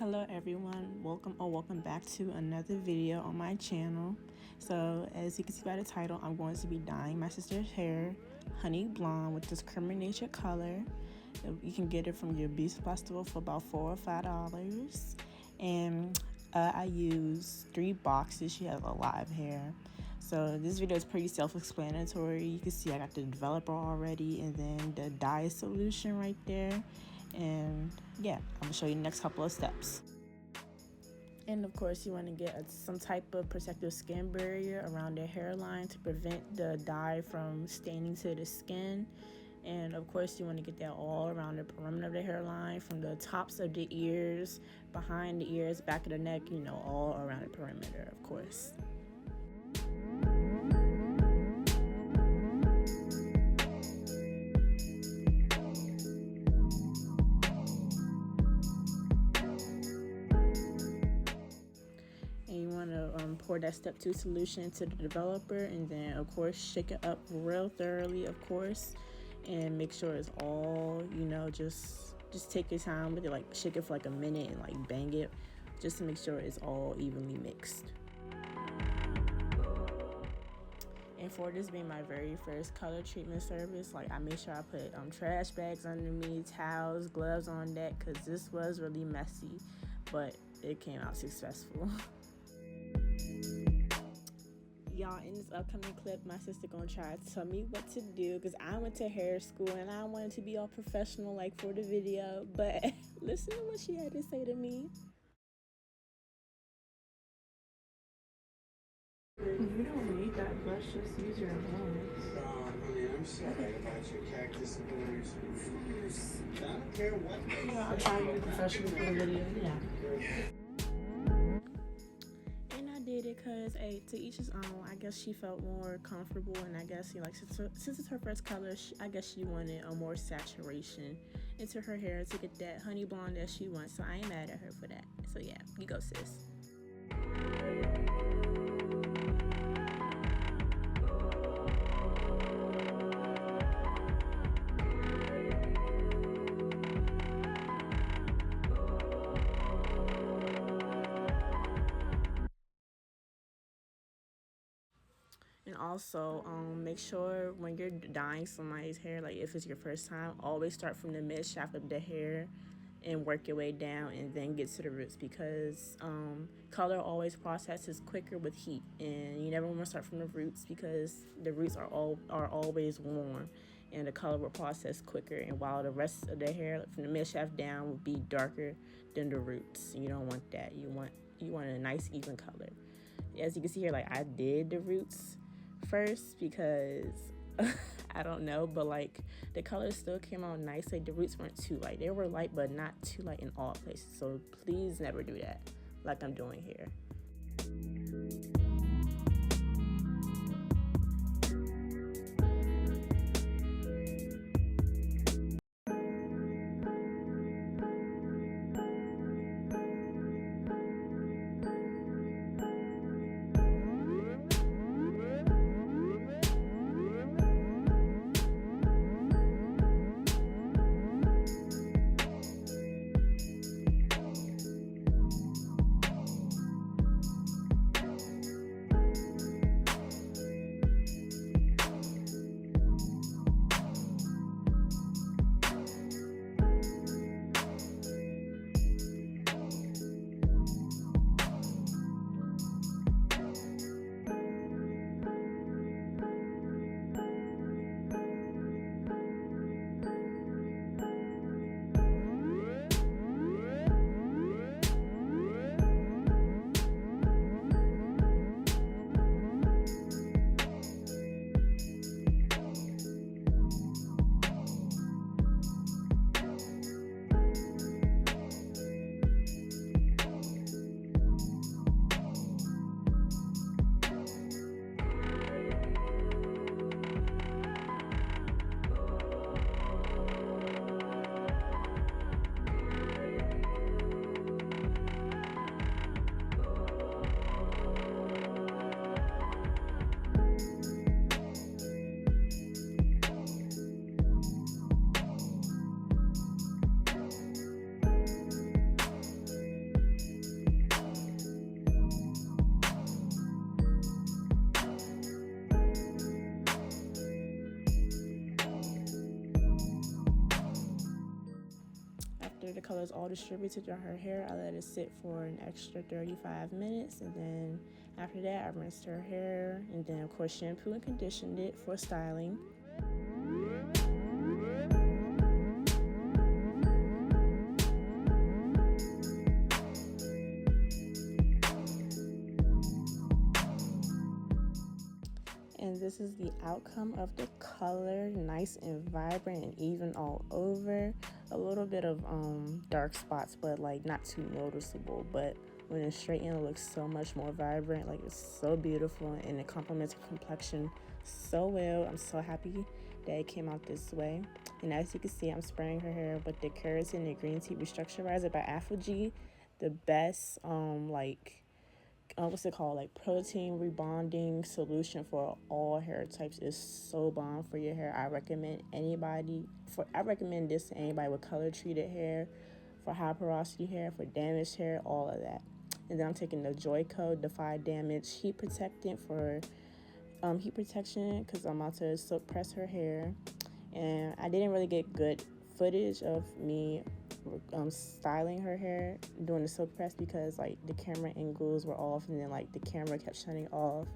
Hello everyone, welcome back to another video on my channel. So as you can see by the title, I'm going to be dyeing my sister's hair honey blonde with this Crème color. You can get it from your beauty supply store for about $4 or $5. And I use 3 boxes. She has a lot of hair. So this video is pretty self-explanatory. You can see I got the developer already and then the dye solution right there. And yeah, I'm gonna show you the next couple of steps. And of course you want to get some type of protective skin barrier around the hairline to prevent the dye from staining to the skin. And of course you want to get that all around the perimeter of the hairline, from the tops of the ears, behind the ears, back of the neck, all around the perimeter, of course. Pour that step 2 solution into the developer, and then of course shake it up real thoroughly, of course, and make sure it's all, just take your time with it, like shake it for like a minute and like bang it just to make sure it's all evenly mixed. And for this being my very first color treatment service, like I made sure I put trash bags under me, towels, gloves on deck, because this was really messy, but it came out successful. Y'all, in this upcoming clip, my sister gonna try to tell me what to do, because I went to hair school and I wanted to be all professional like for the video, but listen to what she had to say to me. You don't need that brush, just use your hands. Honey, I'm sorry about your cactus and yours. I don't care what. Yeah, I'll try to be professional for the video. Yeah. Did it because, hey, to each his own. I guess she felt more comfortable, and I guess since it's her first color, I guess she wanted a more saturation into her hair to get that honey blonde that she wants. So I ain't mad at her for that. So yeah, you go, sis. And also, make sure when you're dyeing somebody's hair, like if it's your first time, always start from the mid shaft of the hair and work your way down and then get to the roots, because color always processes quicker with heat, and you never want to start from the roots because the roots are always warm and the color will process quicker, and while the rest of the hair from the mid shaft down will be darker than the roots. You don't want that. You want a nice even color. As you can see here, like I did the roots first because I don't know, but like the color still came out nice. Like the roots weren't too light. They were light but not too light in all places. So please never do that like I'm doing here. the color is all distributed on her hair, I let it sit for an extra 35 minutes, and then after that I rinsed her hair, and then of course shampoo and conditioned it for styling. And this is the outcome of the color, nice and vibrant and even all over. A little bit of dark spots, but like not too noticeable, but when it's straightened, it looks so much more vibrant. Like, it's so beautiful, and it complements her complexion so well. I'm so happy that it came out this way. And as you can see, I'm spraying her hair with the keratin and green tea restructurizer by Afro-G, the best what's it called, like protein rebonding solution for all hair types. Is so bomb for your hair. I recommend this to anybody with color treated hair, for high porosity hair, for damaged hair, all of that. And then I'm taking the Joico Defy Damage heat protectant for heat protection, because I'm about to silk press her hair. And I didn't really get good footage of me styling her hair doing the silk press, because like the camera angles were off, and then like the camera kept shutting off.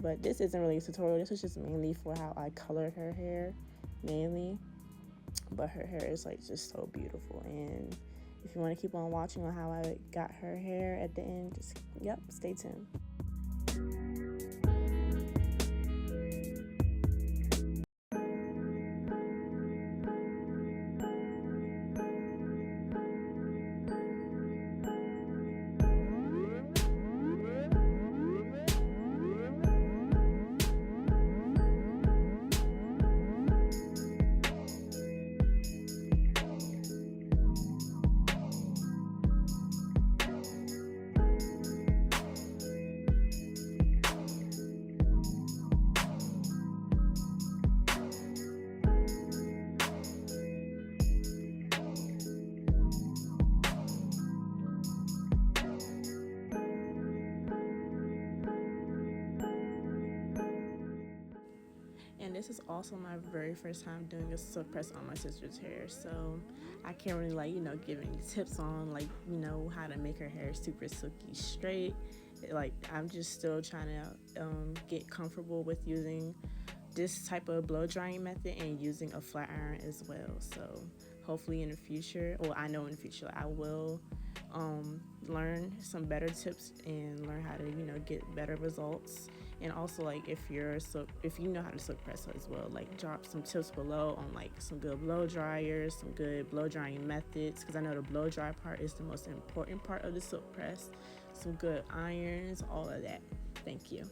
But this isn't really a tutorial. This was just mainly for how I colored her hair mainly. But her hair is like just so beautiful, and if you want to keep on watching on how I got her hair at the end, just stay tuned. And this is also my very first time doing a silk press on my sister's hair, so I can't really give any tips on how to make her hair super silky straight. I'm just still trying to get comfortable with using this type of blow drying method and using a flat iron as well. So hopefully in the future, I know in the future I will learn some better tips and learn how to get better results. And also, if you know how to silk press as well, drop some tips below on some good blow dryers, some good blow drying methods, because I know the blow dry part is the most important part of the silk press. Some good irons, all of that. Thank you.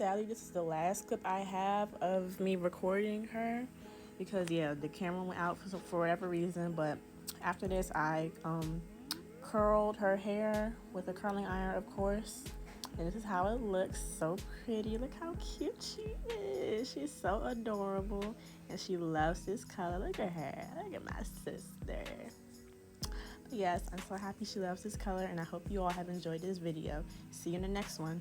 sadly, this is the last clip I have of me recording her because, yeah, the camera went out for whatever reason. But after this, I curled her hair with a curling iron, of course. And this is how it looks. So pretty. Look how cute she is. She's so adorable. And she loves this color. Look at her. Look at my sister. But yes, I'm so happy she loves this color. And I hope you all have enjoyed this video. See you in the next one.